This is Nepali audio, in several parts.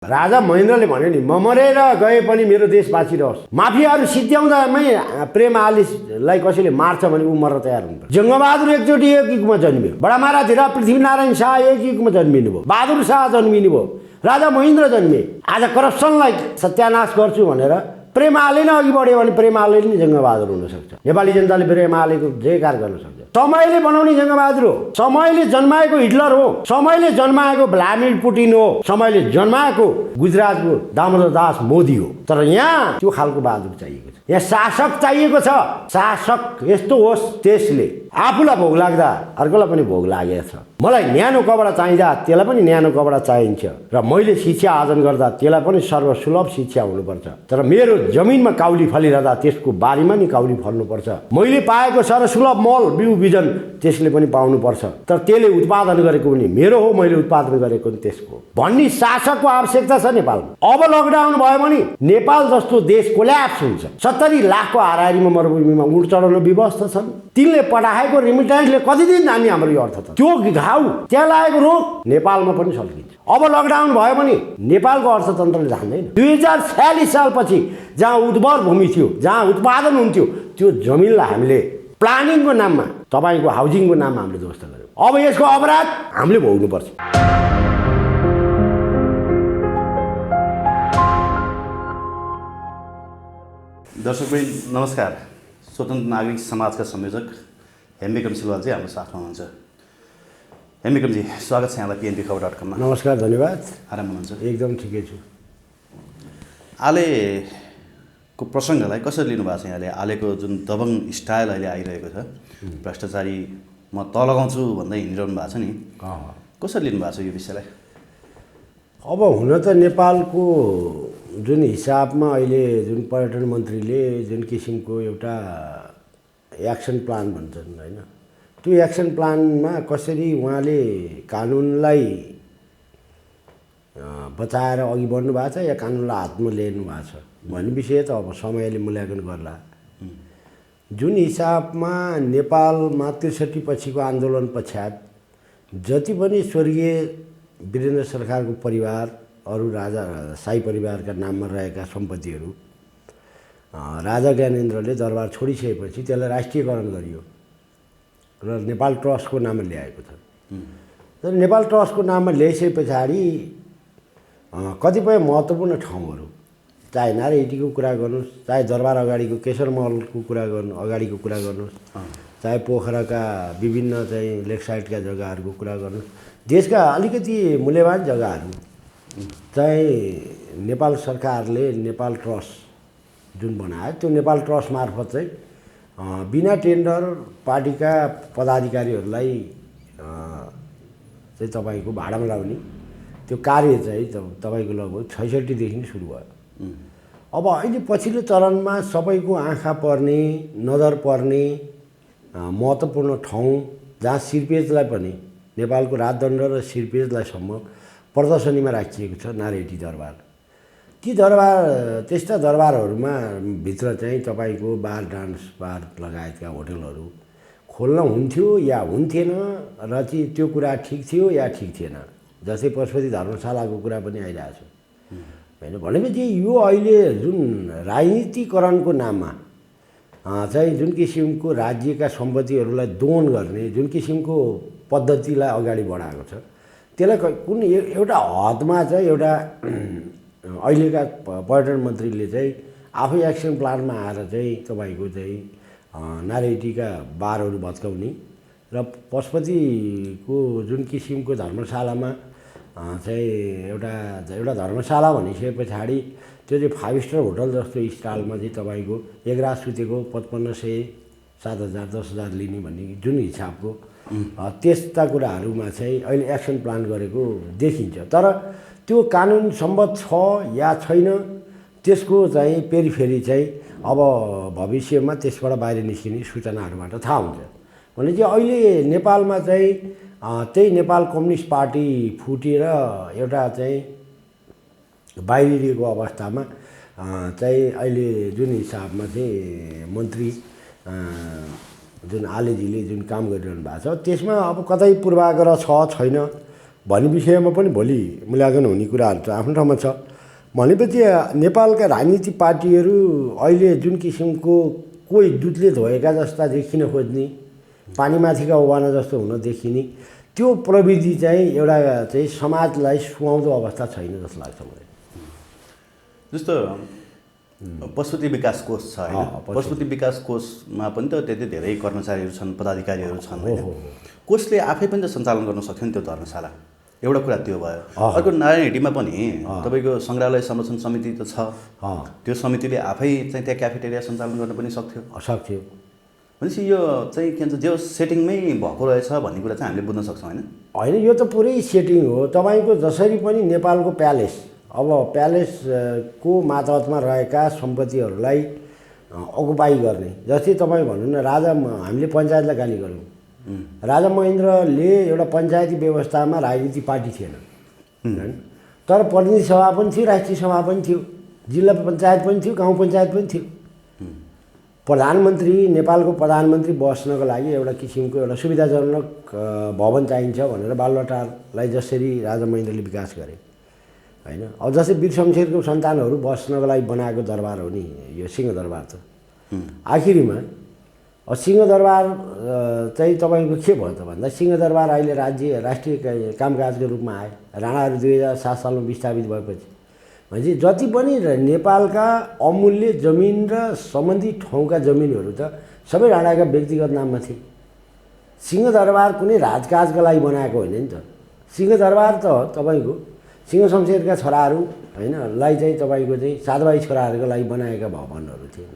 राजा महेन्द्रले भन्यो नि म मरेर गए पनि मेरो देश बाँचिरहोस्। माफियाहरू सिद्ध्याउँदामै प्रेम आलिसलाई कसैले मार्छ भने ऊ मर्न तयार हुनुपर्छ। जङ्गबहादुर एकचोटि एक युगमा जन्मियो। बडा महाराज पृथ्वीनारायण शाह एक युगमा जन्मिनु भयो। बहादुर शाह जन्मिनु भयो। राजा महेन्द्र जन्मिए। आज करप्सनलाई सत्यानाश गर्छु भनेर प्रेम आले नै अघि बढ्यो भने प्रेम आले नै जङ्गबहादुर हुनसक्छ। नेपाली जनताले प्रेम आलेको जयकार गर्न सक्छ। समयले बनाउने जङ्गबहादुर हो। समयले जन्माएको हिटलर हो। समयले जन्माएको भ्लादिमिर पुटिन हो। समयले जन्माएको गुजरातको दामोदर दास मोदी हो। तर यहाँ त्यो खालको बहादुर चाहिएको छ। यहाँ शासक चाहिएको छ। शासक यस्तो होस् त्यसले आफूलाई भोग लाग्दा अर्कोलाई पनि भोग लागेको छ। मलाई न्यानो कपडा चाहिँदा त्यसलाई पनि न्यानो कपडा चाहिन्छ र मैले शिक्षा आर्जन गर्दा त्यसलाई पनि सर्वसुलभ शिक्षा हुनुपर्छ। तर मेरो जमिनमा काउली फलिरहँदा त्यसको बारीमा नि काउली फल्नुपर्छ। मैले पाएको सर्वसुलभ मल बिउ बिजन त्यसले पनि पाउनुपर्छ। तर त्यसले उत्पादन गरेको पनि मेरो हो, मैले उत्पादन गरेको पनि त्यसको भन्ने शासकको आवश्यकता छ नेपालमा। अब लकडाउन भयो भने नेपाल जस्तो देश कोल्याप्स हुन्छ। 70 लाखको हाराहारीमा मरुभूमिमा उड चढाउन व्यवस्था छन्। तिनले पठाएको रिमिटेन्सले कति दिन जाने हाम्रो यो अर्थतन्त्र? त्यो घाउ त्यहाँ लागेको रोग नेपालमा पनि सल्किन्छ। अब लकडाउन भयो भने नेपालको अर्थतन्त्रले जान्दैन। 2046 सालपछि जहाँ उर्वर भूमि थियो, जहाँ उत्पादन हुन्थ्यो, त्यो जमिनलाई हामीले प्लानिङको नाममा, तपाईँको हाउसिङको नाममा हामीले ध्वस्त गर्यौँ। अब यसको अपराध हामीले भोग्नुपर्छ। दर्शकवृन्द नमस्कार। स्वतन्त्र नागरिक समाजका संयोजक हेम्बिकम सिलवालजी हाम्रो साथमा हुनुहुन्छ। हेम्बिकमजी स्वागत छ यहाँलाई PNB-खबर.com मा। नमस्कार, धन्यवाद। आराम हुनुहुन्छ? एकदम ठिकै छु। आलेको प्रसङ्गलाई कसरी लिनुभएको छ यहाँले? आलेको जुन दबङ स्टाइल अहिले आइरहेको छ, भ्रष्टाचारी म तल लगाउँछु भन्दै हिँडिरहनु भएको छ नि, कसरी लिनुभएको छ यो विषयलाई? अब हुन त नेपालको जुन हिसाबमा अहिले जुन पर्यटन मन्त्रीले जुन किसिमको एउटा एक्सन प्लान भन्छन् होइन, त्यो एक्सन प्लानमा कसरी उहाँले कानुनलाई बचाएर अघि बढ्नु भएको छ या कानुनलाई हातमा लिनु भएको छ भन्ने विषय त अब समयले मूल्याङ्कन गर्ला। जुन हिसाबमा नेपालमा 63 पछिको आन्दोलन पश्चात जति पनि स्वर्गीय वीरेन्द्र सरकारको परिवार, अरू राजा शाही परिवारका नाममा रहेका सम्पत्तिहरू राजा ज्ञानेन्द्रले दरबार छोडिसकेपछि त्यसलाई राष्ट्रियकरण गरियो र नेपाल ट्रस्टको नाममा ल्याएको छ। तर नेपाल ट्रस्टको नाममा ल्याइसके पछाडि कतिपय महत्त्वपूर्ण ठाउँहरू, चाहे नारायणहिटीको कुरा गर्नुहोस्, चाहे दरबार अगाडिको केशर महलको कुरा अगाडिको कुरा गर्नुहोस्, चाहे पोखराका विभिन्न चाहिँ लेक साइडका जग्गाहरूको कुरा गर्नुहोस्, देशका अलिकति मूल्यवान जग्गाहरू चाहिँ नेपाल सरकारले नेपाल ट्रस्ट जुन बनायो, त्यो नेपाल ट्रस्ट मार्फत चाहिँ बिना टेन्डर पार्टीका पदाधिकारीहरूलाई चाहिँ तपाईँको भाडामा लगाउने त्यो कार्य चाहिँ तपाईँको लगभग 66 देखि नै सुरु भयो। अब अहिले पछिल्लो चरणमा सबैको आँखा पर्ने, नजर पर्ने महत्त्वपूर्ण ठाउँ जहाँ सिर्पेजलाई पनि, नेपालको राजदण्ड र सिर्पेजलाई सम्म प्रदर्शनीमा राखिएको छ नारायणहिटी दरबार। ती दरबार, त्यस्ता दरबारहरूमा भित्र चाहिँ तपाईँको बार, डान्स बार लगायतका होटलहरू खोल्न हुन्थ्यो या हुन्थेन र चाहिँ त्यो कुरा ठिक थियो या ठिक थिएन। जस्तै पशुपति धर्मशालाको कुरा पनि आइरहेको छ होइन। भनेपछि यो अहिले जुन राजनीतिकरणको नाममा चाहिँ जुन किसिमको राज्यका सम्पत्तिहरूलाई दोहन गर्ने जुन किसिमको पद्धतिलाई अगाडि बढाएको छ, त्यसलाई कुन एउटा हदमा चाहिँ एउटा अहिलेका पर्यटन मन्त्रीले चाहिँ आफै एक्सन प्लानमा आएर चाहिँ तपाईँको चाहिँ नारायणहिटीका बारहरू भत्काउने र पशुपतिको जुन किसिमको धर्मशालामा चाहिँ एउटा धर्मशाला भनिसके पछाडि त्यो चाहिँ 5 स्टार होटल जस्तो स्टाइलमा चाहिँ तपाईँको एक रात सुतेको 5500, 7000, 10,000 लिने भन्ने जुन हिसाबको त्यस्ता कुराहरूमा चाहिँ अहिले एक्सन प्लान गरेको देखिन्छ। तर त्यो कानुन सम्बद्ध छ या छैन त्यसको चाहिँ पेरिफेरी चाहिँ अब भविष्यमा त्यसबाट बाहिर निस्किने सूचनाहरूबाट थाहा हुन्छ। भने चाहिँ अहिले नेपालमा चाहिँ त्यही नेपाल कम्युनिस्ट पार्टी फुटेर एउटा चाहिँ बाहिरिएको अवस्थामा चाहिँ अहिले जुन हिसाबमा चाहिँ मन्त्री जुन आलेजीले जुन काम गरिरहनु भएको छ त्यसमा अब कतै पूर्वाग्रह छ छैन भन्ने विषयमा पनि भोलि मूल्याङ्कन हुने कुराहरू त आफ्नो ठाउँमा छ। भनेपछि नेपालका राजनीतिक पार्टीहरू अहिले जुन किसिमको कोही दुधले धोएका जस्ता देखिन खोज्ने, पानीमाथिका ओबाना जस्तो हुन देखिने, त्यो प्रविधि चाहिँ एउटा चाहिँ समाजलाई सुहाउँदो अवस्था छैन जस्तो लाग्छ मलाई। जस्तो पशुपति विकास कोष छ होइन, पशुपति विकास कोषमा पनि त त्यति धेरै कर्मचारीहरू छन्, पदाधिकारीहरू छन् होइन। कोषले आफै पनि त सञ्चालन गर्न सक्थ्यो नि त्यो धर्मशाला। एउटा कुरा त्यो भयो। अर्को नारायण हिटीमा पनि तपाईँको सङ्ग्रहालय संरक्षण समिति त छ, त्यो समितिले आफै चाहिँ त्यहाँ क्याफेटेरिया सञ्चालन गर्न पनि सक्थ्यो। भनेपछि यो चाहिँ के भन्छ जो सेटिङमै भएको रहेछ भन्ने कुरा चाहिँ हामीले बुझ्न सक्छौँ होइन। होइन, यो त पुरै सेटिङ हो। तपाईँको जसरी पनि नेपालको प्यालेस, अब प्यालेसको मातहतमा रहेका सम्पत्तिहरूलाई अकुपाई गर्ने, जस्तै तपाईँ भन्नु न राजा, हामीले पञ्चायतलाई गाली गऱ्यौँ। राजा महेन्द्रले एउटा पञ्चायती व्यवस्थामा राजनीतिक पार्टी थिएन होइन, तर प्रतिनिधि सभा पनि थियो, राष्ट्रिय सभा पनि थियो, जिल्ला पञ्चायत पनि थियो, गाउँ पञ्चायत पनि थियो। प्रधानमन्त्री, नेपालको प्रधानमन्त्री बस्नको लागि एउटा किसिमको एउटा सुविधाजनक भवन चाहिन्छ भनेर बालुवाटारलाई जसरी राजा महेन्द्रले विकास गरे होइन। अब जस्तै वीर शमशेरको सन्तानहरू बस्नको लागि बनाएको दरबार हो नि यो सिंहदरबार त। आखिरीमा सिंहदरबार चाहिँ तपाईँको के भयो त भन्दा सिंहदरबार अहिले राष्ट्रिय कामकाजको रूपमा आयो। राणाहरू 2007 सालमा विस्थापित भएपछि भनेपछि जति पनि नेपालका अमूल्य जमिन र सम्बन्धित ठाउँका जमिनहरू त सबै राणाका व्यक्तिगत नाममा थिए। सिंहदरबार कुनै राजकाजका लागि बनाएको होइन नि त। सिंहदरबार त तपाईँको सिंह शमशेरका छोराहरू होइन लाई चाहिँ तपाईँको चाहिँ 7 भाइ छोराहरूको लागि बनाएका भवनहरू थिए।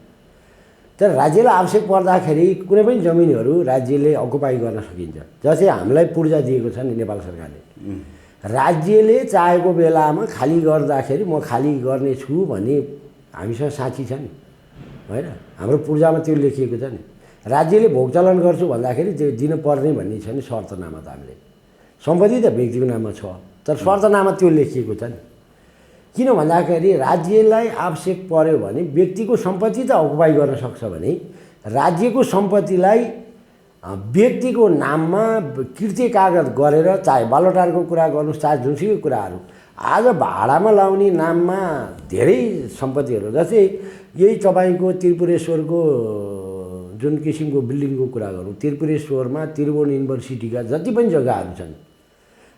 तर राज्यलाई आवश्यक पर्दाखेरि कुनै पनि जमिनहरू राज्यले अकुपाई गर्न सकिन्छ। जस्तै हामीलाई पूर्जा दिएको छ नि नेपाल सरकारले, राज्यले चाहेको बेलामा खाली गर्दाखेरि म खाली गर्नेछु भन्ने हामीसँग साक्षी छ नि होइन। हाम्रो पूर्जामा त्यो लेखिएको छ नि। राज्यले भोगचलन गर्छु भन्दाखेरि त्यो दिनुपर्ने भन्ने छ नि शर्तनामा। त हामीले सम्पत्ति त व्यक्तिको नाममा छ, तर शर्तनामा त्यो लेखिएको छ नि। किन भन्दाखेरि राज्यलाई आवश्यक पर्यो भने व्यक्तिको सम्पत्ति त अकुपाई गर्न सक्छ भने राज्यको सम्पत्तिलाई व्यक्तिको नाममा कृत्य कागज गरेर, चाहे बालुवाटारको कुरा गर्नुहोस् चाहे जुनसुकै कुराहरू, आज भाडामा लाउने नाममा धेरै सम्पत्तिहरू, जस्तै यही तपाईँको त्रिपुरेश्वरको जुन किसिमको बिल्डिङको कुरा गरौँ, त्रिपुरेश्वरमा त्रिभुवन युनिभर्सिटीका जति पनि जग्गाहरू छन्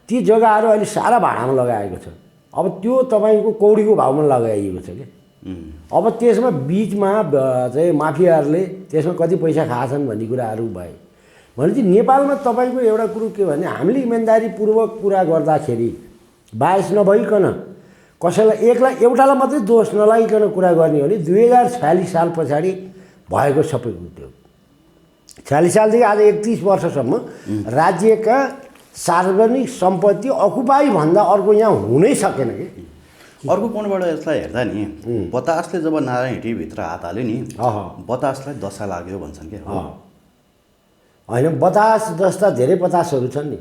ती जग्गाहरू अहिले सारा भाडामा लगाएको छ। अब त्यो तपाईँको कौडीको भावमा लगाइएको छ क्या। अब त्यसमा बिचमा चाहिँ माफियाहरूले त्यसमा कति पैसा खाएछन् भन्ने कुराहरू भए भनेपछि नेपालमा तपाईँको एउटा कुरो के भने हामीले इमान्दारीपूर्वक कुरा गर्दाखेरि बायस नभइकन कसैलाई एउटालाई मात्रै दोष नलागिकन कुरा गर्ने हो भने 2046 साल पछाडि भएको सबै उद्योग 46 सालदेखि आज 31 वर्षसम्म राज्यका सार्वजनिक सम्पत्ति अकुपाई भन्दा अर्को यहाँ हुनै सकेन कि। अर्को कोणबाट यसलाई हेर्दा नि बतासले जब नारायण हिटीभित्र हात हाल्यो नि बतासलाई दशा लाग्यो भन्छन् क्या। होइन, बतास जस्ता धेरै बतासहरू छन् नि।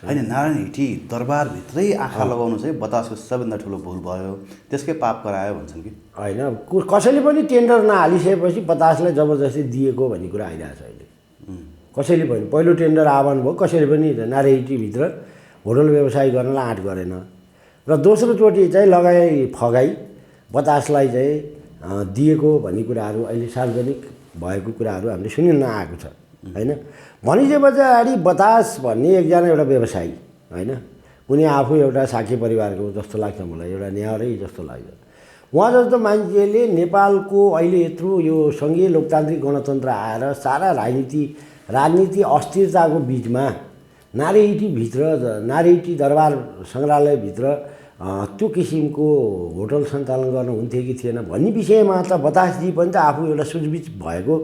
होइन, नारायण हिटी दरबारभित्रै आँखा लगाउनु चाहिँ बतासको सबैभन्दा ठुलो भुल भयो, त्यसकै पाप करायो भन्छन् कि। होइन, कसैले पनि टेन्डर नहालिसकेपछि बतासलाई जबरजस्ती दिएको भन्ने कुरा आइरहेको छ अहिले। कसैले पनि पहिलो टेन्डर आह्वान भयो, कसैले पनि नारायण हिटीभित्र होटल व्यवसाय गर्नलाई आँट गरेन र दोस्रोचोटि चाहिँ लगाई फगाई बतासलाई चाहिँ दिएको भन्ने कुराहरू अहिले सार्वजनिक भएको कुराहरू हामीले सुनिन आएको छ होइन। भनेपछि पछाडि बतास भन्ने एकजना एउटा व्यवसायी होइन, उनी आफू एउटा साक्य परिवारको जस्तो लाग्छ मलाई, एउटा न्यारै जस्तो लाग्छ। उहाँ जस्तो मान्छेले नेपालको अहिले यत्रो यो सङ्घीय लोकतान्त्रिक गणतन्त्र आएर सारा राजनीति अस्थिरताको बिचमा नारायण दरबार सङ्ग्रहालयभित्र त्यो किसिमको होटल सञ्चालन गर्न हुन्थ्यो कि थिएन भन्ने विषयमा त बतासजी पनि त आफू एउटा सुझबुझ भएको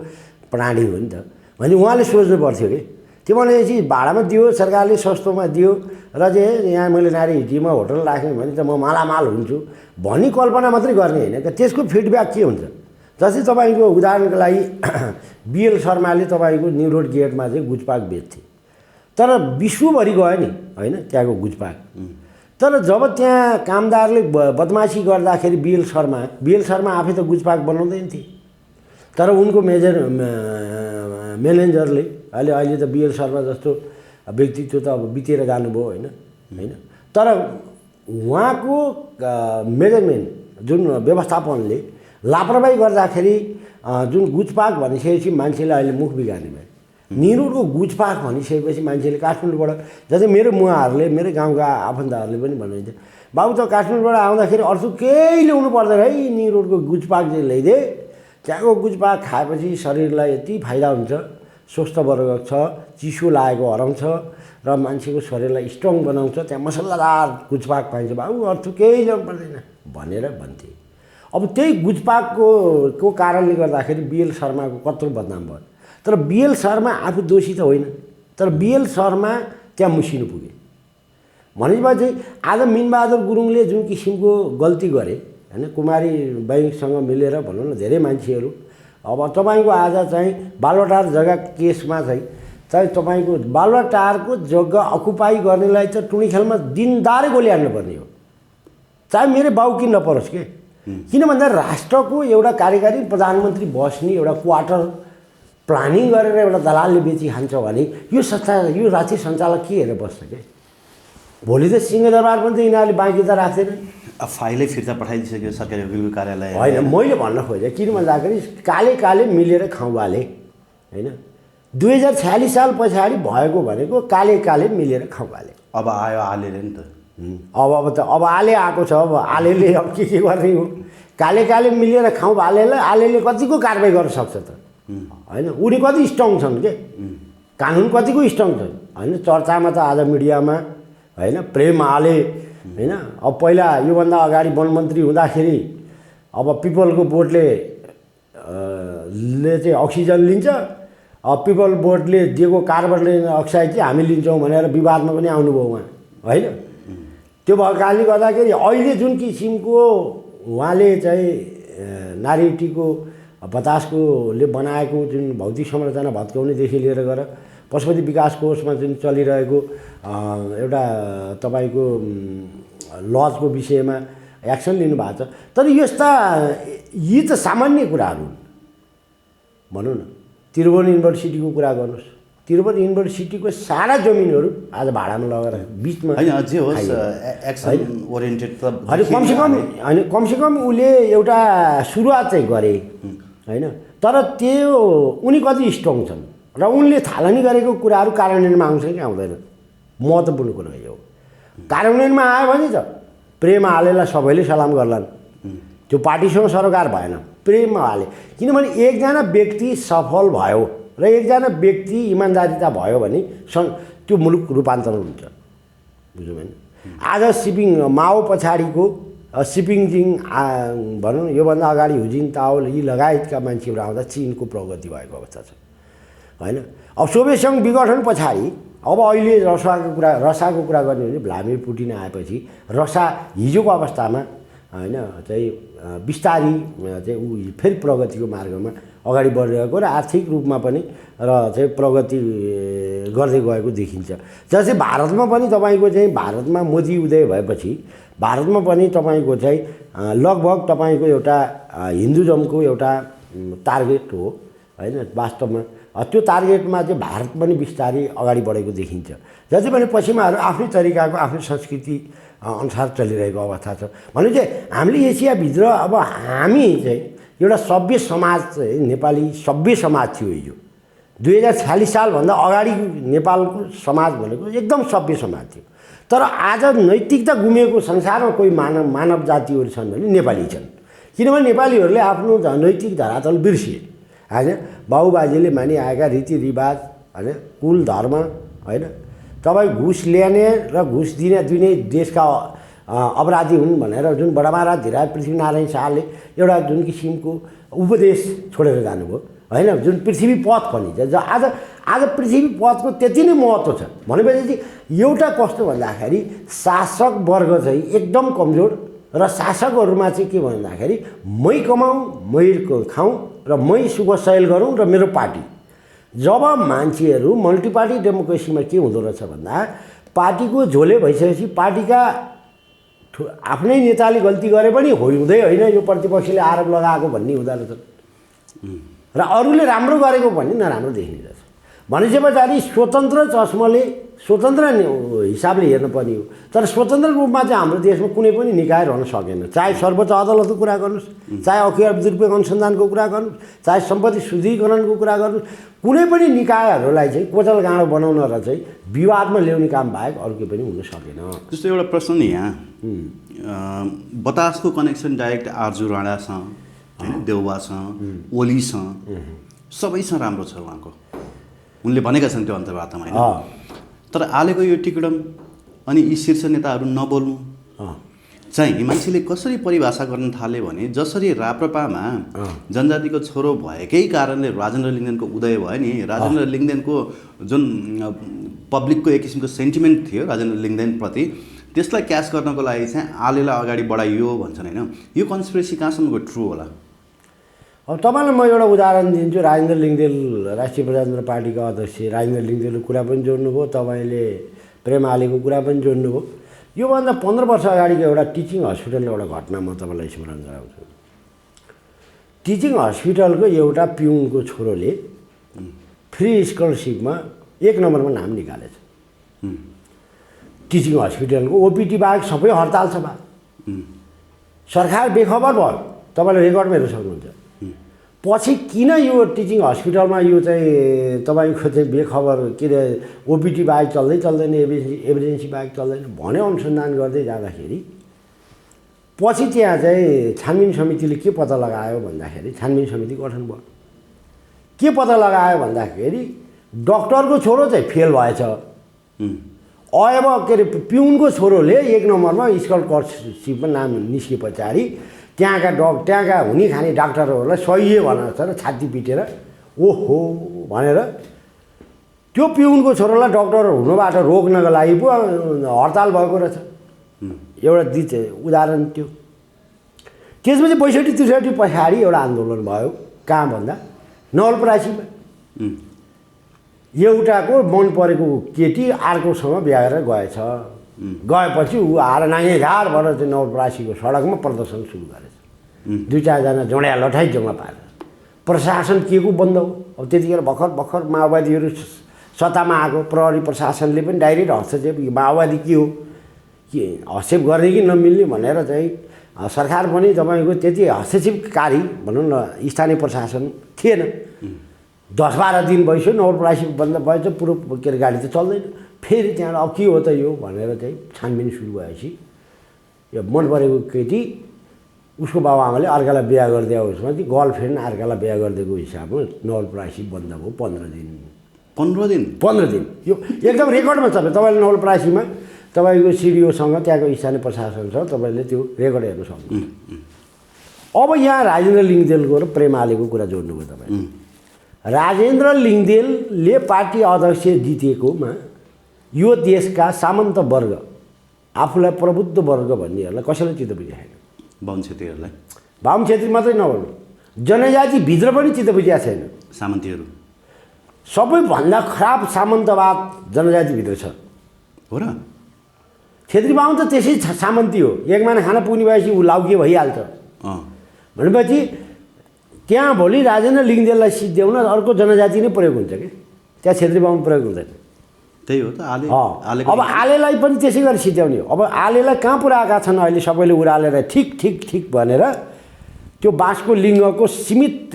प्राणी हो नि त। भने उहाँले सोच्नु पर्थ्यो कि त्यो भनेपछि भाडामा दियो, सरकारले सस्तोमा दियो र चाहिँ यहाँ मैले नारायण हिटीमा होटल राखेँ भने त म मालामाल हुन्छु भन्ने कल्पना मात्रै गर्ने होइन। त्यसको फिडब्याक के हुन्छ? जस्तै तपाईँको उदाहरणको लागि बिएल शर्माले तपाईँको न्यु रोड गेटमा चाहिँ गुजपाक बेच्थे, तर विश्वभरि गयो नि होइन त्यहाँको गुजपाक। तर जब त्यहाँ कामदारले बदमासी गर्दाखेरि बिएल शर्मा आफै त गुजपाक बनाउँदैन थिए, तर उनको म्यानेजरले अहिले त बिएल शर्मा जस्तो व्यक्तित्व त अब बितेर जानुभयो होइन, होइन। तर उहाँको मेजरमेन्ट जुन व्यवस्थापनले लापरवाही गर्दाखेरि जुन गुजपाक भनिसकेपछि मान्छेले अहिले मुख बिगार्ने भयो। निरुडको गुजपाक भनिसकेपछि मान्छेले काठमाडौँबाट जस्तै मेरो मुवाहरूले मेरो गाउँका आफन्तहरूले पनि भन्नुहुन्छ बाबु त काठमाडौँबाट आउँदाखेरि अर्थु केही ल्याउनु पर्दैन है, निरुडको गुजपाक चाहिँ ल्याइदे, त्यहाँको गुजपाक खाएपछि शरीरलाई यति फाइदा हुन्छ, स्वस्थ वर्गक छ, चिसो लागेको हराउँछ र मान्छेको शरीरलाई स्ट्रङ बनाउँछ, त्यहाँ मसलादार गुजपाक पाइन्छ, बाबु अर्थु केही ल्याउनु पर्दैन भनेर भन्थे। अब त्यही गुजपाकको कारणले गर्दाखेरि बिएल शर्माको कत्रो बदनाम भयो। तर बिएल शर्मा आफू दोषी त होइन, तर बिएल शर्मा त्यहाँ मुसिनु पुगे भनेपछि आज मिनबहादुर गुरुङले जुन किसिमको गल्ती गरे होइन, कुमारी बैङ्कसँग मिलेर भनौँ न धेरै मान्छेहरू, अब तपाईँको आज चाहिँ बालुवाटार जग्गा केसमा चाहिँ तपाईँको बालुवाटारको जग्गा अकुपाई गर्नेलाई चाहिँ टुँडीखेलमा दिनदारै गोली हान्नुपर्ने हो, चाहे मेरो बाउ किन नपरोस् के। किन भन्दा राष्ट्रको एउटा कार्यकारी प्रधानमन्त्री बस्ने एउटा क्वार्टर प्लानिङ गरेर एउटा दलालले बेची खान्छ भने यो संस्था, यो राज्य सञ्चालक के हेरेर बस्छ के। भोलि त सिंहदरबार पनि त यिनीहरूले बाँकी त राख्दैन, फाइलै फिर्ता पठाइदिइसक्यो सरकारी वकिलको कार्यालय। होइन, मैले भन्न खोजेँ किन भन्दाखेरि काले काले मिलेर खाउँबाले होइन। 2046 साल पछाडि भएको भनेको काले काले मिलेर खाउँबाले। अब आयो आलेले नि त, अब आले आएको छ, अब आलेले अब के गर्ने हो। काले काले मिलेर खाउँ भालेलाई आलेले कतिको कारवाही गर्न सक्छ त होइन। उनी कति स्ट्रङ छन् के, कानुन कतिको स्ट्रङ छन् होइन। चर्चामा त आज मिडियामा होइन प्रेम आले होइन। अब पहिला योभन्दा अगाडि वनमन्त्री हुँदाखेरि अब पिपलको बोर्डले चाहिँ अक्सिजन लिन्छ, अब पिपल बोर्डले दिएको कार्बन डाइअक्साइड चाहिँ हामी लिन्छौँ भनेर विवादमा पनि आउनुभयो उहाँ होइन। त्यो भएको कारणले गर्दाखेरि अहिले जुन किसिमको उहाँले चाहिँ नारीटीको बतासकोले बनाएको जुन भौतिक संरचना भत्काउनेदेखि लिएर गएर पशुपति विकास कोषमा जुन चलिरहेको एउटा तपाईँको लजको विषयमा एक्सन लिनुभएको छ। तर यस्ता यी त सामान्य कुराहरू भनौँ न। त्रिभुवन युनिभर्सिटीको कुरा गर्नुहोस्, त्रिभुवन युनिभर्सिटीको सारा जमिनहरू आज भाडामा लगेर बिचमा होइन, जे होस् एक्सन ओरिएन्टेड त होइन, कमसेकम उसले एउटा सुरुवात चाहिँ गरे होइन। तर त्यो उनी कति स्ट्रङ छन् र उनले थालनी गरेको कुराहरू कार्यान्वयनमा आउँछ कि आउँदैन, महत्त्वपूर्ण कुरा यो। कार्यान्वयनमा आयो भने त प्रेम हालेलाई सबैले सलाम गर्लान्, त्यो पार्टीसँग सरोकार भएन, प्रेम हाले। किनभने एकजना व्यक्ति सफल भयो र एकजना व्यक्ति इमान्दारिता भयो भने त्यो मुलुक रूपान्तरण हुन्छ, बुझ्नु भएन। आज सिपिङ माओ पछाडिको सिपिङजिङ भनौँ योभन्दा अगाडि हुजिनताओ यी लगायतका मान्छेहरू आउँदा चिनको प्रगति भएको अवस्था छ होइन। अब सोभियत सङ्घ विघटन पछाडि अब अहिले रसाको कुरा गर्ने भने भ्लादिमिर पुटिन आएपछि रसा हिजोको अवस्थामा होइन चाहिँ बिस्तारी चाहिँ ऊ फेरि प्रगतिको मार्गमा अगाडि बढिरहेको र आर्थिक रूपमा पनि र चाहिँ प्रगति गर्दै गएको देखिन्छ। जस्तै भारतमा पनि तपाईँको चाहिँ भारतमा मोदी उदय भएपछि भारतमा पनि तपाईँको चाहिँ लगभग तपाईँको एउटा हिन्दुजमको एउटा टार्गेट हो होइन। वास्तवमा त्यो टार्गेटमा चाहिँ भारत पनि बिस्तारै अगाडि बढेको देखिन्छ। जस्तै पनि पश्चिमाहरू आफ्नै तरिकाको आफ्नै संस्कृति अनुसार चलिरहेको अवस्था छ भने चाहिँ हामीले एसियाभित्र अब हामी चाहिँ एउटा सभ्य समाज चाहिँ नेपाली सभ्य समाज थियो हिजो। 2046 सालभन्दा अगाडि नेपालको समाज भनेको एकदम सभ्य समाज थियो। तर आज नैतिकता गुमेको संसारमा कोही मानव जातिहरू छन् भने नेपाली छन्। किनभने नेपालीहरूले आफ्नो नैतिक धरातल बिर्सिए होइन। बाबुबाजेले मानिआएका रीतिरिवाज होइन, कुल धर्म होइन। तपाईँ घुस ल्याउने र घुस दिने देशका अपराधी हुन् भनेर जुन बडामारा धिराज पृथ्वीनारायण शाहले एउटा जुन किसिमको उपदेश छोडेर जानुभयो होइन, जुन पृथ्वी पथ भनिन्छ। आज पृथ्वी पथको त्यति नै महत्त्व छ भनेपछि एउटा कस्तो भन्दाखेरि शासक वर्ग चाहिँ एकदम कमजोर र शासकहरूमा चाहिँ के भन्दाखेरि मै कमाउँ मै खाउँ र मै सुखशैल गरौँ र मेरो पार्टी। जब मान्छेहरू मल्टिपार्टी डेमोक्रेसीमा के हुँदो रहेछ भन्दा पार्टीको झोले भइसकेपछि पार्टीका आफ्नै नेताले गल्ती गरे पनि हुँदै होइन यो प्रतिपक्षले आरोप लगाएको भन्ने हुँदो रहेछ र अरूले राम्रो गरेको भन्ने नराम्रो देखिने रहेछ। भनेपछि पछाडि स्वतन्त्र चस्माले स्वतन्त्र हिसाबले हेर्नुपर्ने हो। तर स्वतन्त्र रूपमा चाहिँ हाम्रो देशमा कुनै पनि निकाय रहन सकेन। चाहे सर्वोच्च अदालतको कुरा गर्नुहोस्, चाहे अखिल दुरुपयोग अनुसन्धानको कुरा गर्नुहोस्, चाहे सम्पत्ति शुद्धिकरणको कुरा गर्नुहोस्, कुनै पनि निकायहरूलाई चाहिँ कोचल गाँडो बनाउन र चाहिँ विवादमा ल्याउने काम बाहेक अरू केही पनि हुन सकेन। जस्तो एउटा प्रश्न नि यहाँ, बतासको कनेक्सन डाइरेक्ट आर्जु राणासँग, होइन, देउवासँग, ओलीसँग, सबैसँग राम्रो छ उहाँको, उनले भनेका छन् त्यो अन्तर्वार्तामा, होइन। तर आलेको यो टिकडम अनि यी शीर्ष नेताहरू नबोल्नु चाहिँ मान्छेले कसरी परिभाषा गर्न थाले भने, जसरी राप्रपामा जनजातिको छोरो भएकै कारणले राजेन्द्र लिङ्गदेनको उदय भयो नि, राजेन्द्र लिङ्गदेनको जुन पब्लिकको एक किसिमको सेन्टिमेन्ट थियो राजेन्द्र लिङ्गदेनप्रति, त्यसलाई क्याच गर्नको लागि चाहिँ आलेलाई अगाडि बढाइयो भन्छन्, होइन। यो कन्स्पिरेसी कहाँसम्मको ट्रु होला? अब तपाईँलाई म एउटा उदाहरण दिन्छु। राजेन्द्र लिङ्गदेन राष्ट्रिय प्रजातन्त्र पार्टीका अध्यक्ष राजेन्द्र लिङ्गदेनको कुरा पनि जोड्नुभयो, तपाईँले प्रेम आलेको कुरा पनि जोड्नुभयो। योभन्दा 15 वर्ष अगाडिको एउटा टिचिङ हस्पिटलको एउटा घटना म तपाईँलाई स्मरण गराउँछु। टिचिङ हस्पिटलको एउटा पिउनको छोरोले फ्री स्कलरसिपमा 1 नम्बरमा नाम निकालेछ। टिचिङ हस्पिटलको ओपिटी बाहेक सबै हडताल छ बा, सरकार बेखबर भयो। तपाईँले रेकर्डमा हेर्न सक्नुहुन्छ। पछि किन यो टिचिङ हस्पिटलमा यो चाहिँ तपाईँको चाहिँ बेखबर, के अरे ओपिटी बाहेक चल्दैन, एमर्जेन्सी बाहेक चल्दैन भने अनुसन्धान गर्दै जाँदाखेरि पछि त्यहाँ चाहिँ छानबिन समितिले के पत्ता लगायो भन्दाखेरि, छानबिन समिति गठन भयो। के पत्ता लगायो भन्दाखेरि डक्टरको छोरो चाहिँ फेल भएछ। अब के अरे पिउनको छोरोले 1 नम्बरमा स्कलरसिपमा नाम निस्के पछाडि त्यहाँका हुने खाने डाक्टरहरूलाई सही भनेर र छाती पिटेर ओहो भनेर त्यो पिउनको छोरोलाई डक्टर हुनबाट रोक्नको लागि पो हडताल भएको रहेछ। एउटा उदाहरण त्यो। त्यसपछि 62-63 पछाडि एउटा आन्दोलन भयो। कहाँ भन्दा नवलपरासीमा। एउटाको मन परेको केटी अर्कोसँग बिहा गरेर गएछ। गएपछि ऊ आएर नाङ्गेघार भएर चाहिँ नवलपरासीको सडकमा प्रदर्शन सुरु गरेछ। 2-4 जना जोड्या लठाइ जम्मा पारेर। प्रशासन के को बन्द हो? अब त्यतिखेर भर्खर माओवादीहरू सत्तामा आएको, प्रहरी प्रशासनले पनि डाइरेक्ट हस्तक्षेप, माओवादी के हो, के हस्तक्षेप गर्ने कि नमिल्ने भनेर चाहिँ सरकार पनि तपाईँको त्यति हस्तक्षेपकारी भनौँ न स्थानीय प्रशासन थिएन। 10-12 दिन भइसक्यो नवलपरासी बन्द भएछ, पुरो के अरे गाडी त चल्दैन। फेरि त्यहाँ अब के हो त यो भनेर चाहिँ छानबिन सुरु भएपछि यो मन परेको केटी उसको बाबुआमाले अर्कालाई बिहा गरिदिए उसमा चाहिँ गर्लफ्रेन्ड अर्कालाई बिहा गरिदिएको हिसाबमा नवलपरासी बन्द भयो 15 दिन। 15 दिन यो एकदम रेकर्डमा छ। तपाईँले नवलपरासीमा तपाईँको सिडिओसँग त्यहाँको स्थानीय प्रशासनसँग तपाईँले त्यो रेकर्ड हेर्न सक्नुहुन्छ। अब यहाँ राजेन्द्र लिङ्गदेनको र प्रेम आलेको कुरा जोड्नुभयो तपाईँले। राजेन्द्र लिङ्गदेनले पार्टी अध्यक्ष जितेकोमा यो देशका सामन्त वर्ग, आफूलाई प्रबुद्ध वर्ग भन्नेहरूलाई कसैलाई चित्त बुझेको छैन। बाहुन क्षेत्री मात्रै नभन्नु, जनजाति भित्र पनि चित्त बुझेको छैन। सामन्तीहरू सबैभन्दा खराब सामन्तवाद जनजातिभित्र छ हो र। क्षेत्री बाहुन त त्यसै सामन्ती हो। एक महिना खाना पुग्ने भएपछि ऊ लाउके भइहाल्छ। भनेपछि त्यहाँ भोलि राजेन्द्र लिङ्गदेनलाई सिद्ध्याउन अर्को जनजाति नै प्रयोग हुन्छ कि त्यहाँ क्षेत्री बाहुन प्रयोग हुँदैन। त्यही हो त। अब आलेलाई पनि त्यसै गरी सिद्ध्याउने हो। अब आलेलाई कहाँ पुऱ्याएका छन् अहिले सबैले उरालेर ठिक भनेर त्यो बाँसको लिङ्गको सीमित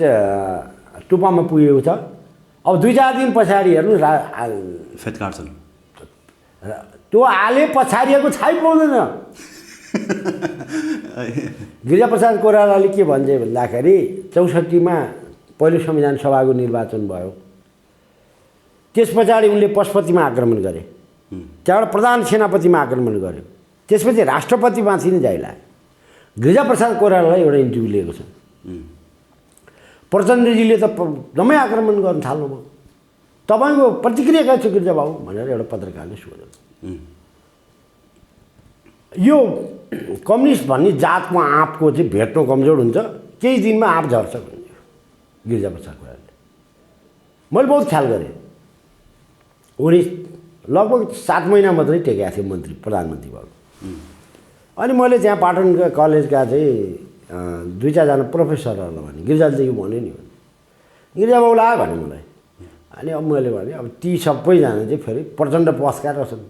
टुप्पामा पुगेको छ। अब 2-4 दिन पछाडि हेर्नु फेद काट्छन्। त्यो आले पछाडिएको छाइ पाउँदैन। गिरिजाप्रसाद कोइरालाले के भन्छ भन्दाखेरि 64मा पहिलो संविधान सभाको निर्वाचन भयो। त्यस पछाडि उनले पशुपतिमा आक्रमण गरे, त्यहाँबाट प्रधान सेनापतिमा आक्रमण गर्यो, त्यसपछि राष्ट्रपतिमाथि नै जाइला। गिरिजाप्रसाद कोइरालालाई एउटा इन्टरभ्यू लिएको छ। प्रचण्डजीले त जम्मै आक्रमण गर्न थाल्नुभयो। तपाईँको प्रतिक्रिया के छ गिरिजाबाबु भनेर एउटा पत्रकारले सोध्यो। यो कम्युनिस्ट भन्ने जातमा आँपको चाहिँ भेट्नु कमजोर हुन्छ, केही दिनमा आँप झर्छ भन्यो गिरिजाप्रसाद कोइरालाले। मैले बहुत ख्याल गरेँ। उनी लगभग 7 महिना मात्रै टेकेका थिए मन्त्री प्रधानमन्त्री भएको। अनि मैले त्यहाँ पाटनका कलेजका चाहिँ 2-4 जना प्रोफेसरहरूलाई भने गिरिजाले त यो भन्यो नि, गिरिजाबाबुलाई आयो भने मलाई अनि अब मैले भने अब ती सबैजना चाहिँ फेरि प्रचण्ड पस्का रहेछन्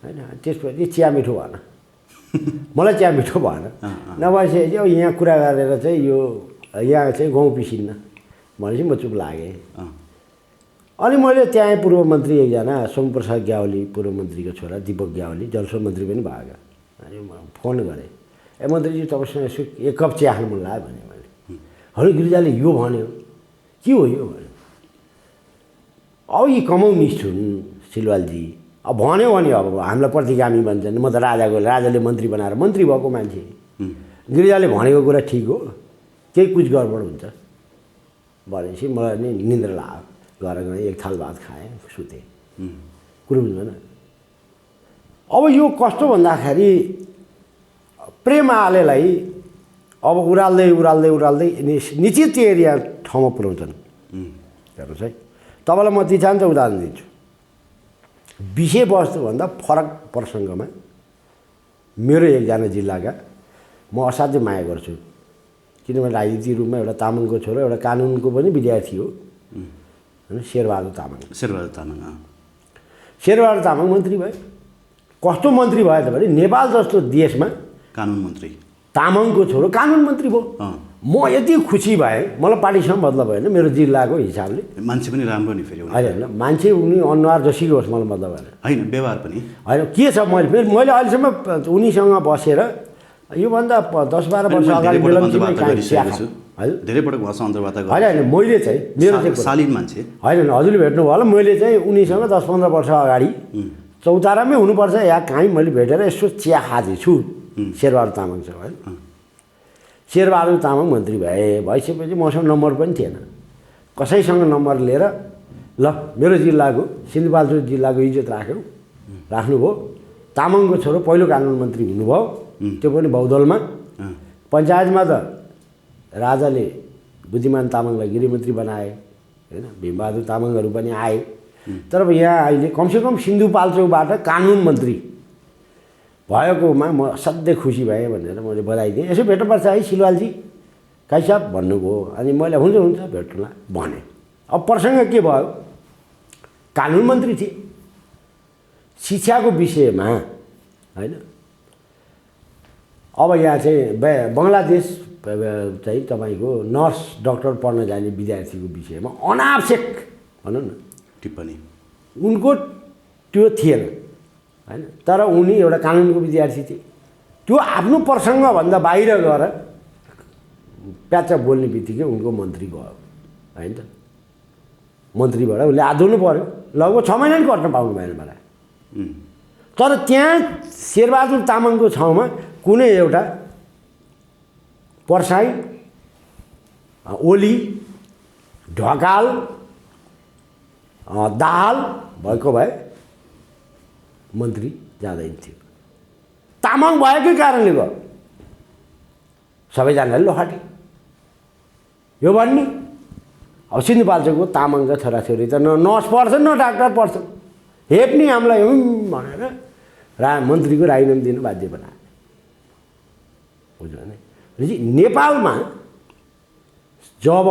होइन। त्यसपछि चिया मिठो भएन, मलाई चिया मिठो भएन। नभएपछि अब यहाँ कुरा गरेर चाहिँ यो यहाँ चाहिँ गहुँ पिसिन्न भनेपछि म चुप लागेँ। अनि मैले त्यहाँ पूर्व मन्त्री एकजना सोमप्रसाद ग्यावाली, पूर्व मन्त्रीको छोरा दिपक ग्यावाली, जलस्रोत मन्त्री पनि भएको। अनि म फोन गरेँ, ए मन्त्रीजी तपाईँसँग यसो एक कप चिया खानु मन लाग्यो भने मैले। हरि गिरिजाले यो भन्यो, के हो यो भन्यो। अब यी कम्युनिस्ट हुन् सिलवालजी, अब भन्यो भने अब हामीलाई प्रतिगामी भन्छन्। म त राजाले मन्त्री बनाएर मन्त्री भएको मान्छे, गिरिजाले भनेको कुरा ठिक हो, केही कुछ गडबड हुन्छ भनेपछि मलाई नि निन्द्रा लाग्यो। घर गएँ, एक थाल भात खाएँ, सुतेँ। कुरो बुझ्दैन। अब यो कस्तो भन्दाखेरि प्रेम आलेलाई अब उराल्दै निश्चित एरिया ठाउँमा पुर्याउँछन्। हेर्नुहोस् है, तपाईँलाई म ती चाहन्छ उदाहरण दिन्छु। विषयवस्तुभन्दा फरक प्रसङ्गमा मेरो एकजना जिल्लाका म असाध्यै माया गर्छु, किनभने राजनीतिक रूपमा एउटा तामाङको छोरो, एउटा कानुनको पनि विद्यार्थी हो होइन, शेरबहादुर तामाङ। शेरबहादुर तामाङ मन्त्री भयो। कस्तो मन्त्री भयो त भने नेपाल जस्तो देशमा कानुन मन्त्री, तामाङको छोरो कानुन मन्त्री भयो। म यति खुसी भएँ, मलाई पार्टीसँग मतलब भएन, मेरो जिल्लाको हिसाबले। मान्छे पनि राम्रो नि फेरि होइन, मान्छे उनी अनुहार जसीको होस् मलाई मतलब भएन, होइन व्यवहार पनि होइन। के छ मैले अहिलेसम्म उनीसँग बसेर योभन्दा 10-12 वर्ष अगाडि धेरै पटक उहाँसँग अन्तर्वार्ता गरेँ। होइन, मैले चाहिँ मेरो चाहिँ शालीन मान्छे होइन, हजुरले भेट्नु भयो होला। मैले चाहिँ उनीसँग 10-15 वर्ष अगाडि चौतारामै हुनुपर्छ या कहीँ मैले भेटेर यसो चिया खाएको छु शेरबहादुर तामाङसँग होइन। शेरबहादुर तामाङ मन्त्री भइसकेपछि मसँग नम्बर पनि थिएन। कसैसँग नम्बर लिएर ल मेरो जिल्लाको सिन्धुपाल्चोक जिल्लाको इज्जत राख्नुभयो। तामाङको छोरो पहिलो कानुन मन्त्री हुनुभयो, त्यो पनि बहुदलमा। पञ्चायतमा त राजाले बुद्धिमान तामाङलाई गृहमन्त्री बनाए होइन, भीमबहादुर तामाङहरू पनि आए। तर अब यहाँ अहिले कमसेकम सिन्धुपाल्चोकबाट कानुन मन्त्री भएकोमा म असाध्यै खुसी भएँ भनेर मैले बधाई दिएँ। यसो भेट्नुपर्छ है सिलवालजी, काई साहब भन्नुभयो। अनि मैले हुन्छ भेट्नुला भने। अब प्रसङ्ग के भयो, कानुन मन्त्री थिए, शिक्षाको विषयमा होइन। अब यहाँ चाहिँ बङ्गलादेश चाहिँ तपाईँको नर्स डक्टर पढ्न जाने विद्यार्थीको विषयमा अनावश्यक भनौँ न टिप्पणी उनको त्यो थिएन होइन। तर उनी एउटा कानुनको विद्यार्थी थिए। त्यो आफ्नो प्रसङ्गभन्दा बाहिर गएर प्याचा बोल्ने बित्तिकै उनको मन्त्री भयो होइन त। मन्त्रीबाट उसले आधुनु पऱ्यो, लगभग 6 महिना नि कट्न पाउनु भएन मलाई। तर त्यहाँ शेरबहादुर तामाङको ठाउँमा कुनै एउटा पर्साई, ओली, ढकाल, दाहाल भएको भए मन्त्री जाँदैन थियो। तामाङ भएकै कारणले भयो सबैजनाले लोहाटी यो भन्ने। अब सिन्धुपाल्चोकको तामाङका छोराछोरी त न नर्स पढ्छन् न डाक्टर पढ्छन्, हेप्ने हामीलाई भनेर मन्त्रीको राजीनामा दिनु बाध्य बनायो। बुझ्नु भने नेपालमा जब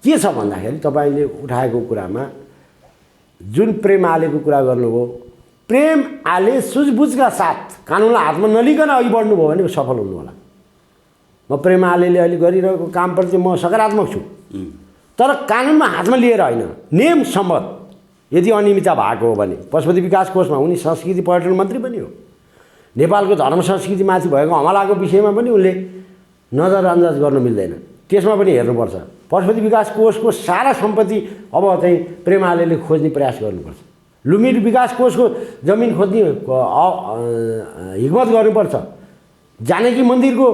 के छ भन्दाखेरि तपाईँले उठाएको कुरामा जुन प्रेम आलेको कुरा गर्नुभयो, प्रेम आले सुझबुझका साथ कानुनलाई हातमा नलिकन अघि बढ्नुभयो भने सफल हुनु होला। म प्रेम आलेले अहिले गरिरहेको कामप्रति म सकारात्मक छु, तर कानुनमा हातमा लिएर होइन, नियम सम्मत यदि अनियमितता भएको हो भने। पशुपति विकास कोषमा उनी संस्कृति पर्यटन मन्त्री पनि हो। नेपालको धर्म संस्कृतिमाथि भएको हमलाको विषयमा पनि उनले नजरअन्दाज गर्न मिल्दैन, त्यसमा पनि हेर्नुपर्छ। पशुपति विकास कोषको सारा सम्पत्ति अब चाहिँ प्रेम आलेले खोज्ने प्रयास गर्नुपर्छ। लुम्बिनी विकास कोषको जमिन खोज्ने हिम्मत गर्नुपर्छ। जानकी मन्दिरको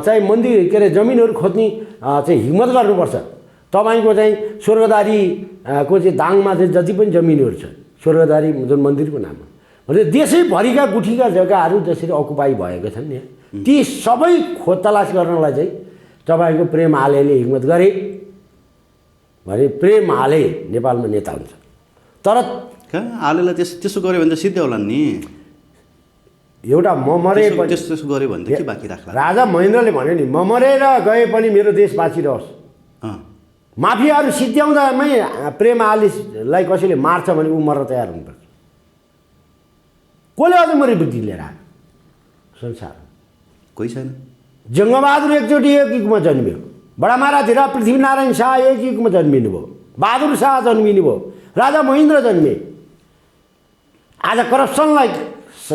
चाहिँ मन्दिर के अरे जमिनहरू खोज्ने चाहिँ हिम्मत गर्नुपर्छ। तपाईँको चाहिँ स्वर्गदारीको चाहिँ दाङमा चाहिँ जति पनि जमिनहरू छ स्वर्गदारी जुन मन्दिरको नाममा, भने देशैभरिका गुठीका जग्गाहरू जसरी अकुपाई भएको छन् नि, ती सबै खोज तलास गर्नलाई चाहिँ तपाईँको प्रेम आलेले हिम्मत गरे भने प्रेम आले नेपालमा नेता हुन्छ। तर आलेलाई त्यसो गऱ्यो भने त सिद्धै होला नि। एउटा म मरे पनि त्यसो गऱ्यो भने त के बाँकी राख्ला। राजा महेन्द्रले भन्यो नि, म मरेर गए पनि मेरो देश बाँचिरहोस्। माफियाहरू सिद्ध्याउँदामै प्रेम आलिसलाई कसैले मार्छ भने ऊ मर्न तयार हुनुपर्छ। कसले अझ मरि बुद्धि लिएर आयो संसार? कोही छैन। जङ्गबहादुर एकचोटि एक युगमा जन्मियो, बडा महाराज पृथ्वीनारायण शाह एक युगमा जन्मिनु भयो, बहादुर शाह जन्मिनु भयो, राजा महेन्द्र जन्मे। आज करप्सनलाई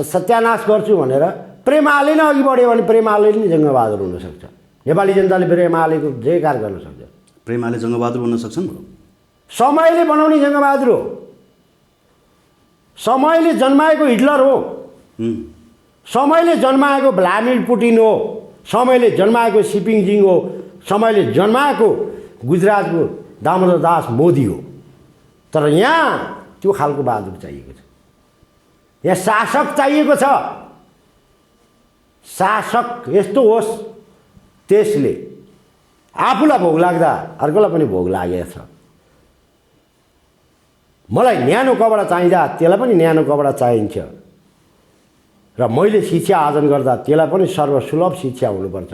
सत्यानाश गर्छु भनेर प्रेम आले नै अघि बढ्यो भने प्रेम आले नै जङ्गबहादुर हुनसक्छ। नेपाली जनताले प्रेम आलेको जयकार गर्न सक्छ। प्रेम आले जङ्गबहादुर हुन सक्छन्? समयले बनाउने जङ्गबहादुर हो, समयले जन्माएको हिटलर हो, समयले जन्माएको भ्लादिमिर पुटिन हो, समयले जन्माएको सिपिङजिङ हो, समयले जन्माएको गुजरातको दामोदर दास मोदी हो। तर यहाँ त्यो खालको बहादुर चाहिएको छ। यहाँ शासक चाहिएको छ। शासक यस्तो होस् त्यसले आफूलाई भोग लाग्दा अर्कोलाई पनि भोग लागेको छ। मलाई न्यानो कपडा चाहिँदा त्यसलाई पनि न्यानो कपडा चाहिन्छ र मैले शिक्षा आर्जन गर्दा त्यसलाई पनि सर्वसुलभ शिक्षा हुनुपर्छ।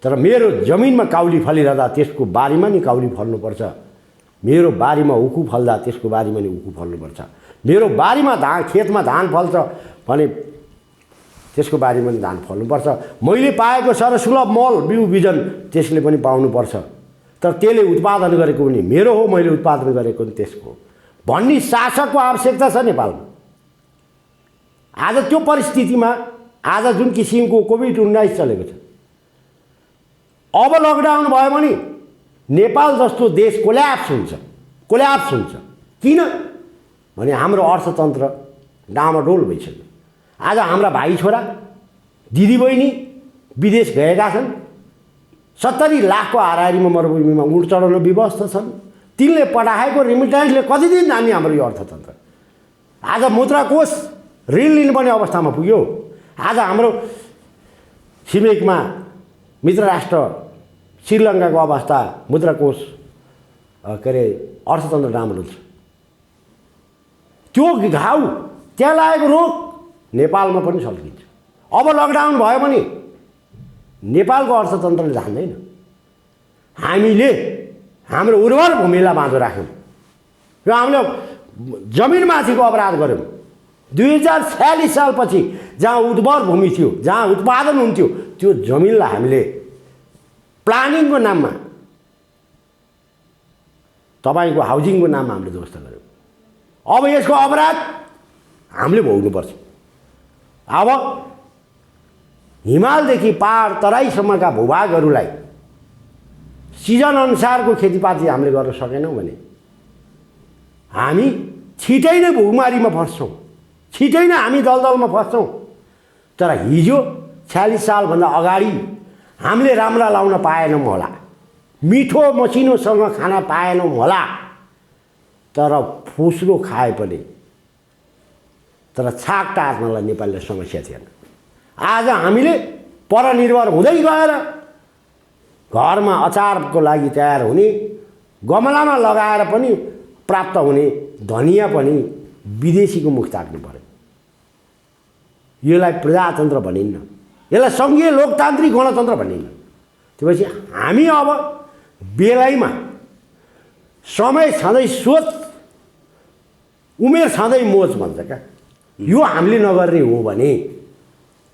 तर मेरो जमिनमा काउली फलिरहँदा त्यसको बारीमा नि काउली फल्नुपर्छ। मेरो बारीमा उखु फल्दा त्यसको बारीमा नि उखु फल्नुपर्छ। मेरो बारीमा खेतमा धान फल्छ भने त्यसको बारीमा नि धान फल्नुपर्छ। मैले पाएको सर्वसुलभ मल बिउ बिजन त्यसले पनि पाउनुपर्छ। तर त्यसले उत्पादन गरेको पनि मेरो हो, मैले उत्पादन गरेको पनि त्यसको भन्ने शासकको आवश्यकता छ नेपालमा। आज त्यो परिस्थितिमा आज जुन किसिमको कोभिड-19 चलेको छ, अब लकडाउन भयो भने नेपाल जस्तो देश कोल्याप्स हुन्छ। किन भने हाम्रो अर्थतन्त्र डामाडोल भइसक्यो। आज हाम्रा भाइ छोरा दिदीबहिनी विदेश गएका छन्। 70 लाखको हाराहारीमा मरुभूमिमा उठ चढाउन विवश छन्। तिनले पठाएको रिमिटेन्सले कति दिन जाने हाम्रो यो अर्थतन्त्र? आज मुद्राकोष ऋण लिनुपर्ने अवस्थामा पुग्यो। आज हाम्रो छिमेकमा मित्र राष्ट्र श्रीलङ्काको अवस्था मुद्राकोष अर्थतन्त्र राम्रो छ। त्यो घाउ त्यहाँ लागेको रोग नेपालमा पनि सल्किन्छ। अब लकडाउन भयो भने नेपालको अर्थतन्त्रले जान्दैन। हामीले हाम्रो उर्वर भूमिलाई बाँधो राख्यौँ र हामीले जमिनमाथिको अपराध गऱ्यौँ। 2046 सालपछि जहाँ उर्वर भूमि थियो, जहाँ उत्पादन हुन्थ्यो, त्यो जमिनलाई हामीले प्लानिङको नाममा, तपाईँको हाउसिङको नाममा हामीले ध्वस्त गऱ्यौँ। अब यसको अपराध हामीले भोग्नुपर्छ। अब हिमालदेखि पहाड तराईसम्मका भूभागहरूलाई सिजन अनुसारको खेतीपाती हामीले गर्न सकेनौँ भने हामी छिटै नै भुकमारीमा फस्छौँ, छिटै नै हामी दलदलमा फस्छौँ। तर हिजो 46 सालभन्दा अगाडि हामीले राम्रा लाउन पाएनौँ होला, मिठो मसिनोसँग खाना पाएनौँ होला, तर फुस्रो खाए पनि, तर छाक टार्नलाई नेपालीलाई समस्या थिएन। आज हामीले परनिर्भर हुँदै गएर घरमा अचारको लागि तयार हुने, गमलामा लगाएर पनि प्राप्त हुने धनिया पनि विदेशीको मुख ताक्नु पर्यो। यसलाई प्रजातन्त्र भनिन्न, यसलाई सङ्घीय लोकतान्त्रिक गणतन्त्र भनिन्न। त्यसपछि हामी अब बेलायमा समय छँदै सोच, उमेर छँदै मोच भन्छ क्या, यो हामीले नगर्ने हो भने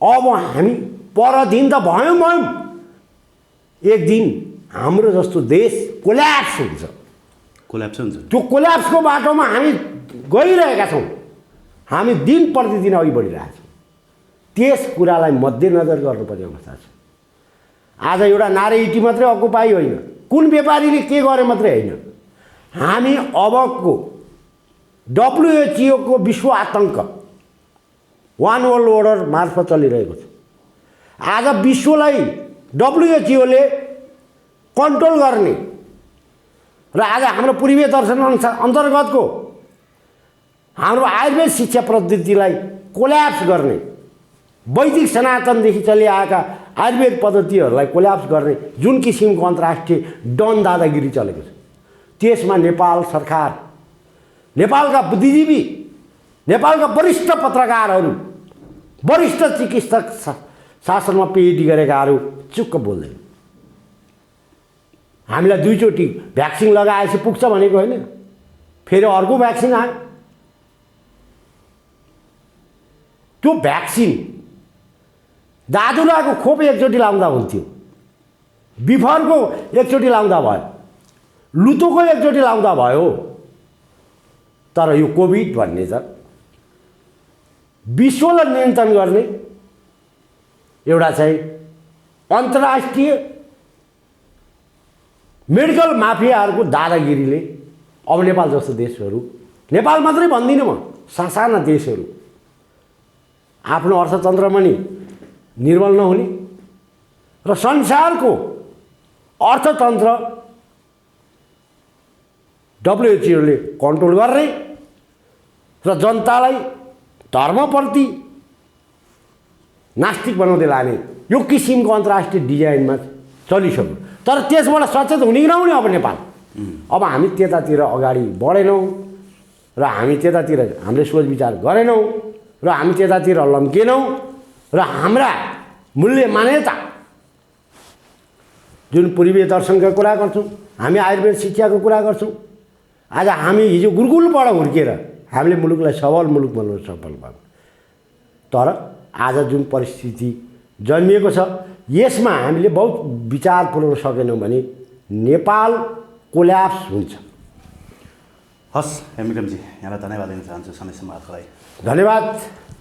अब हामी परदिन त भयौँ, एक दिन हाम्रो जस्तो देश कोल्याप्स हुन्छ। त्यो कोल्याप्सको बाटोमा हामी गइरहेका छौँ। हामी दिन प्रतिदिन अघि बढिरहेका छौँ। त्यस कुरालाई मध्यनजर गर्नुपर्ने अवस्था छ। आज एउटा नारे इटी मात्रै अकुपाई होइन, कुन व्यापारीले के गरे मात्रै होइन, हामी अबको WHO को विश्व आतङ्क वान वर्ल्ड अर्डर मार्फत चलिरहेको छ। आज विश्वलाई WHO ले कन्ट्रोल गर्ने र आज हाम्रो पूर्वीय दर्शन अन्तर्गतको हाम्रो आयुर्वेद शिक्षा पद्धतिलाई कोल्याप्स गर्ने, वैदिक सनातनदेखि चलिआएका आयुर्वेद पद्धतिहरूलाई कोल्याप्स गर्ने जुन किसिमको अन्तर्राष्ट्रिय डन दादागिरी चलेको छ, त्यसमा नेपाल सरकार, नेपालका बुद्धिजीवी, नेपालका वरिष्ठ पत्रकारहरू, वरिष्ठ चिकित्सक, शासनमा PhD गरेकाहरू चुक्क बोल्दैन। हामीलाई 2 चोटि भ्याक्सिन लगाएपछि पुग्छ भनेको होइन, फेरि अर्को भ्याक्सिन आयो। त्यो भ्याक्सिन दादुराको खोप एकचोटि लाउँदा हुन्थ्यो, बिफरको एकचोटि लाउँदा भयो, लुतोको एकचोटि लाउँदा भयो। तर यो कोभिड भन्ने त विश्वलाई नियन्त्रण गर्ने एउटा चाहिँ अन्तर्राष्ट्रिय मेडिकल माफियाहरूको दादागिरीले अब नेपाल जस्तो देशहरू, नेपाल मात्रै भन्दिनँ म, सासाना देशहरू आफ्नो अर्थतन्त्रमा नि निर्बल नहुने र संसारको अर्थतन्त्र WHOले कन्ट्रोल गर्ने र जनतालाई धर्मप्रति नास्तिक बनाउँदै लाने यो किसिमको अन्तर्राष्ट्रिय डिजाइनमा चलिसक्यो। तर त्यसबाट सचेत हुने कि नहुने अब नेपाल? अब हामी त्यतातिर अगाडि बढेनौँ र हामी त्यतातिर हामीले सोच विचार गरेनौँ र हामी त्यतातिर लम्केनौँ र हाम्रा मूल्य मान्यता जुन पूर्वीय दर्शनका कुरा गर्छौँ, हामी आयुर्वेद शिक्षाको कुरा गर्छौँ, आज हामी हिजो गुरुकुलबाट हुर्केर हामीले मुलुकलाई सबल मुलुक बनाउन सफल भयौँ। तर आज जुन परिस्थिति जन्मिएको छ यसमा हामीले बहुत विचार पुर्याउन सकेनौँ भने नेपाल कोल्याप्स हुन्छ। हस् हेमिकमजी, यहाँलाई धन्यवाद दिन चाहन्छु समय समाजको लागि। धन्यवाद।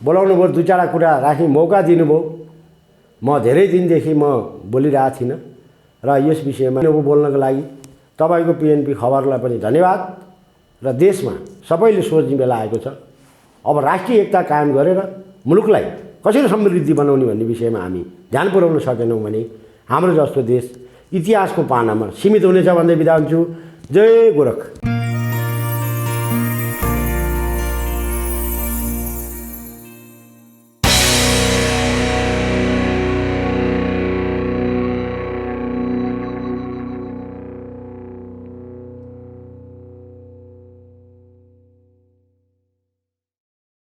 बोलाउनु भयो, 2-4 कुरा राख्ने मौका दिनुभयो। म धेरै दिनदेखि म बोलिरहेको थिइनँ र यस विषयमा बोल्नको लागि तपाईँको PNP खबरलाई पनि धन्यवाद। र देशमा सबैले सोच्ने बेला आएको छ, अब राष्ट्रिय एकता कायम गरेर मुलुकलाई कसरी समृद्धि बनाउने भन्ने विषयमा हामी ध्यान पुर्याउन सकेनौँ भने हाम्रो जस्तो देश इतिहासको पानामा सीमित हुनेछ भन्दै बिदा हुन्छु। जय गोरख।